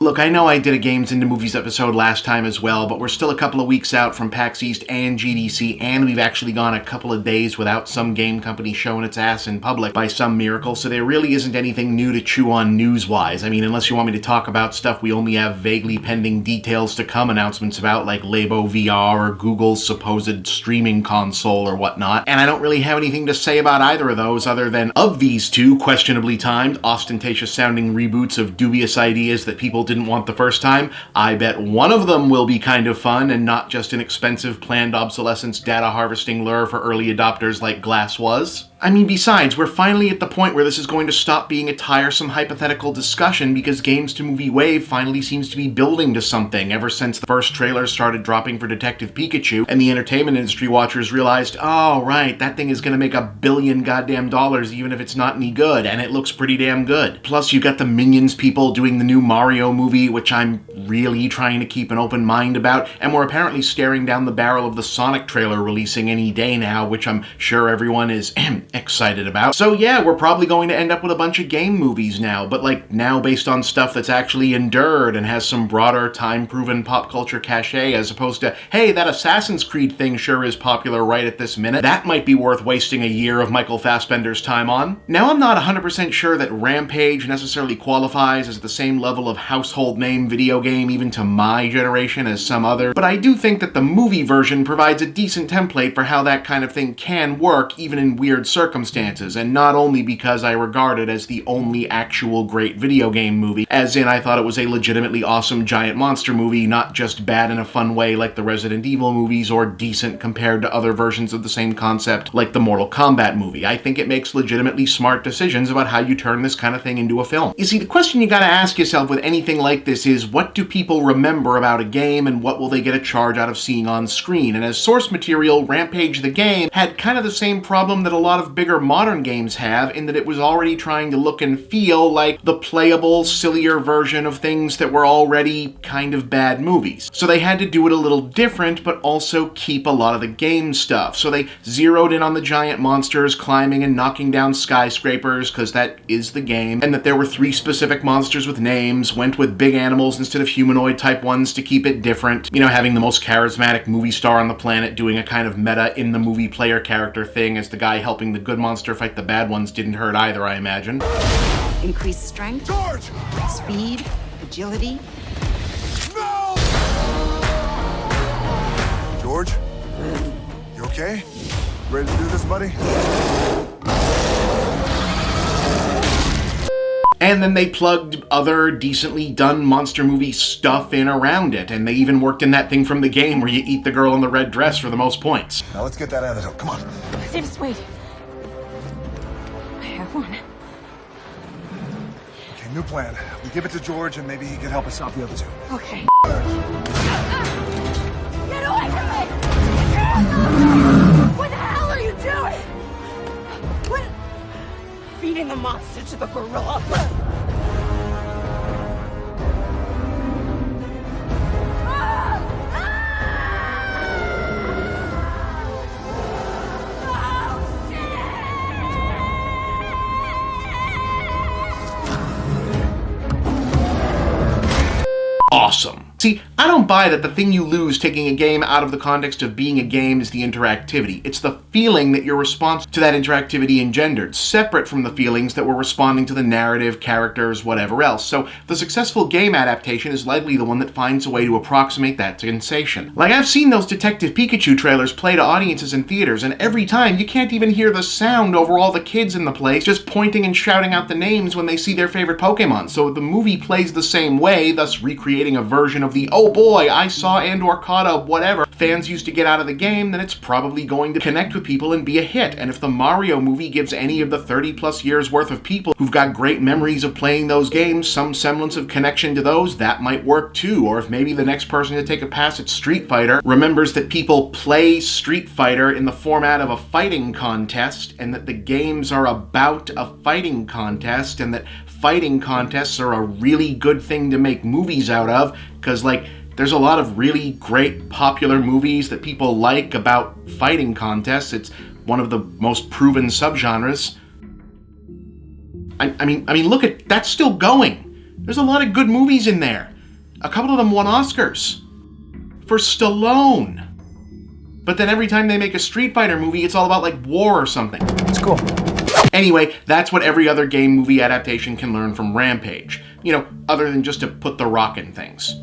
Look, I know I did a Games Into Movies episode last time as well, but we're still a couple of weeks out from PAX East and GDC, and we've actually gone a couple of days without some game company showing its ass in public by some miracle, so there really isn't anything new to chew on news-wise. I mean, unless you want me to talk about stuff we only have vaguely pending details to come announcements about, like Labo VR or Google's supposed streaming console or whatnot, and I don't really have anything to say about either of those other than, of these two questionably timed, ostentatious-sounding reboots of dubious ideas that people didn't want the first time, I bet one of them will be kind of fun and not just an expensive planned obsolescence data harvesting lure for early adopters like Glass was. I mean, besides, we're finally at the point where this is going to stop being a tiresome hypothetical discussion because Games to Movie wave finally seems to be building to something ever since the first trailers started dropping for Detective Pikachu and the entertainment industry watchers realized, oh right, that thing is gonna make $1 billion goddamn dollars even if it's not any good, and it looks pretty damn good. Plus, you've got the Minions people doing the new Mario movie, which I'm really trying to keep an open mind about, and we're apparently staring down the barrel of the Sonic trailer releasing any day now, which I'm sure everyone is excited about. So yeah, we're probably going to end up with a bunch of game movies now, but like now based on stuff that's actually endured and has some broader time-proven pop culture cachet as opposed to, hey, that Assassin's Creed thing sure is popular right at this minute. That might be worth wasting a year of Michael Fassbender's time on. Now, I'm not 100% sure that Rampage necessarily qualifies as the same level of household name video game even to my generation as some other, but I do think that the movie version provides a decent template for how that kind of thing can work even in weird circumstances, and not only because I regard it as the only actual great video game movie, as in I thought it was a legitimately awesome giant monster movie, not just bad in a fun way like the Resident Evil movies or decent compared to other versions of the same concept like the Mortal Kombat movie. I think it makes legitimately smart decisions about how you turn this kind of thing into a film. You see, the question you gotta ask yourself with anything like this is, what do people remember about a game and what will they get a charge out of seeing on screen? And as source material, Rampage the game had kind of the same problem that a lot of bigger modern games have, in that it was already trying to look and feel like the playable, sillier version of things that were already kind of bad movies. So they had to do it a little different, but also keep a lot of the game stuff. So they zeroed in on the giant monsters climbing and knocking down skyscrapers, because that is the game, and that there were 3 specific monsters with names, went with big animals instead of humanoid type ones to keep it different, you know, having the most charismatic movie star on the planet doing a kind of meta in the movie player character thing as the guy helping the good monster fight the bad ones didn't hurt either, I imagine. Increased strength, George! speed, agility. No! George? You okay? Ready to do this, buddy? And then they plugged other decently done monster movie stuff in around it, and they even worked in that thing from the game where you eat the girl in the red dress for the most points. Now let's get that antidote. Come on. Just wait. I have one. Okay, new plan. We give it to George and maybe he can help us stop the other 2. Okay. Get away from me! What the hell are you doing? What? Feeding the monster to the gorilla. Awesome. See, I don't buy that the thing you lose taking a game out of the context of being a game is the interactivity. It's the feeling that your response to that interactivity engendered, separate from the feelings that were responding to the narrative, characters, whatever else. So the successful game adaptation is likely the one that finds a way to approximate that sensation. Like, I've seen those Detective Pikachu trailers play to audiences in theaters, and every time you can't even hear the sound over all the kids in the place just pointing and shouting out the names when they see their favorite Pokemon. So the movie plays the same way, thus recreating a version of the, oh boy, I saw and or caught a whatever fans used to get out of the game, then it's probably going to connect with people and be a hit. And if the Mario movie gives any of the 30 plus years worth of people who've got great memories of playing those games some semblance of connection to those, that might work too. Or if maybe the next person to take a pass at Street Fighter remembers that people play Street Fighter in the format of a fighting contest, and that the games are about a fighting contest, and that fighting contests are a really good thing to make movies out of, because like there's a lot of really great popular movies that people like about fighting contests. It's one of the most proven subgenres. I mean, look at that's still going. There's a lot of good movies in there. A couple of them won Oscars. For Stallone. But then every time they make a Street Fighter movie, it's all about like war or something. It's cool. Anyway, that's what every other game movie adaptation can learn from Rampage. You know, other than just to put the rock in things.